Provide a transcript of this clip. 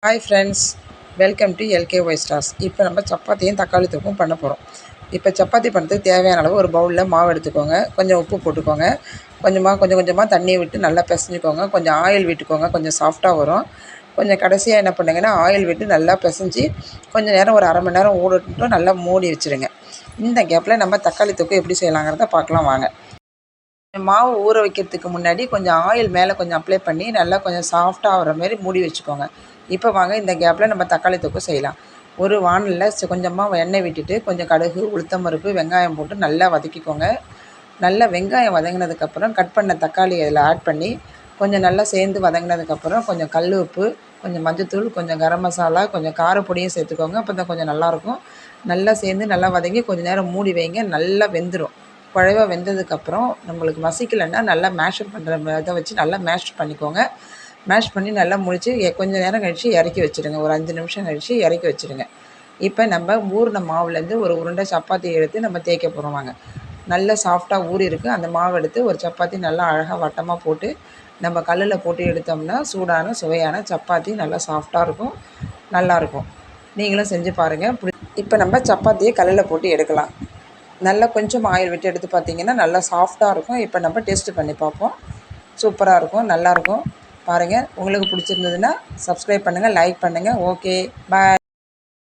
Hi friends, welcome to LKY stars. இப்போ நம்ம சப்பாத்தியும் தக்காளி தொக்கும் பண்ண போகிறோம். இப்போ சப்பாத்தி பண்ணுறதுக்கு தேவையான அளவு ஒரு பவுலில் மாவு எடுத்துக்கோங்க. கொஞ்சம் உப்பு போட்டுக்கோங்க. கொஞ்சம் கொஞ்சமாக தண்ணியை விட்டு நல்லா பிசைஞ்சிக்கோங்க. கொஞ்சம் ஆயில் விட்டுக்கோங்க, கொஞ்சம் சாஃப்டாக வரும். கொஞ்சம் கடைசியாக என்ன பண்ணுங்கன்னா, ஆயில் விட்டு நல்லா பிசைஞ்சு கொஞ்சம் நேரம் ஒரு அரை மணி நேரம் ஊறட்டும், நல்லா மூடி வச்சுருங்க. இந்த கேப்பில் நம்ம தக்காளி தொக்கு எப்படி செய்யலாங்கிறத பார்க்கலாம் வாங்க. மாவு ஊற வைக்கிறதுக்கு முன்னாடி கொஞ்சம் ஆயில் மேலே கொஞ்சம் அப்ளை பண்ணி நல்லா கொஞ்சம் சாஃப்டாக ஆகிற மாதிரி மூடி வச்சுக்கோங்க. இப்போ வாங்க இந்த கேப்பில் நம்ம தக்காளி தொக்கு செய்யலாம். ஒரு வானலில் கொஞ்சமாக எண்ணெய் விட்டுட்டு கொஞ்சம் கடுகு, உளுத்தம் பருப்பு, வெங்காயம் போட்டு நல்லா வதக்கிக்கோங்க. நல்லா வெங்காயம் வதங்கினதுக்கப்புறம் கட் பண்ண தக்காளி அதில் ஆட் பண்ணி கொஞ்சம் நல்லா சேர்ந்து வதங்கினதுக்கப்புறம் கொஞ்சம் கல் உப்பு, கொஞ்சம் மஞ்சத்தூள், கொஞ்சம் கரம் மசாலா, கொஞ்சம் காரப்பொடியும் சேர்த்துக்கோங்க. அப்போ தான் கொஞ்சம் நல்லாயிருக்கும். நல்லா சேர்ந்து நல்லா வதங்கி கொஞ்சம் நேரம் மூடி வைங்க. நல்லா வெந்துடும். குழைவா வெந்ததுக்கப்புறம் நம்மளுக்கு மசிக்கலைன்னா நல்லா மேஷப் பண்ணுற இதை வச்சு நல்லா மேஷ் பண்ணிக்கோங்க. மேஷ் பண்ணி நல்லா முடித்து கொஞ்சம் நேரம் கழித்து இறக்கி வச்சுடுங்க. ஒரு 5 நிமிஷம் கழித்து இறக்கி வச்சுடுங்க. இப்போ நம்ம ஊறின மாவுலேருந்து ஒரு உருண்டை சப்பாத்தி எடுத்து நம்ம தேய்க்க போகிறோம் வாங்க. நல்லா சாஃப்டாக ஊறி இருக்குது. அந்த மாவு எடுத்து ஒரு சப்பாத்தி நல்லா அழகாக வட்டமாக போட்டு நம்ம கல்லில் போட்டு எடுத்தோம்னா சூடான சுவையான சப்பாத்தி நல்லா சாஃப்டாக இருக்கும், நல்லாயிருக்கும். நீங்களும் செஞ்சு பாருங்கள். இப்போ நம்ம சப்பாத்தியை கல்லில் போட்டு எடுக்கலாம். நல்லா கொஞ்சம் ஆயில் விட்டு எடுத்து பார்த்திங்கன்னா நல்லா சாஃப்டாக இருக்கும். இப்போ நம்ம டேஸ்ட்டு பண்ணி பார்ப்போம். சூப்பராக இருக்கும், நல்லாயிருக்கும். பாருங்கள். உங்களுக்கு பிடிச்சிருந்ததுன்னா சப்ஸ்கிரைப் பண்ணுங்கள், லைக் பண்ணுங்கள். ஓகே, பாய்.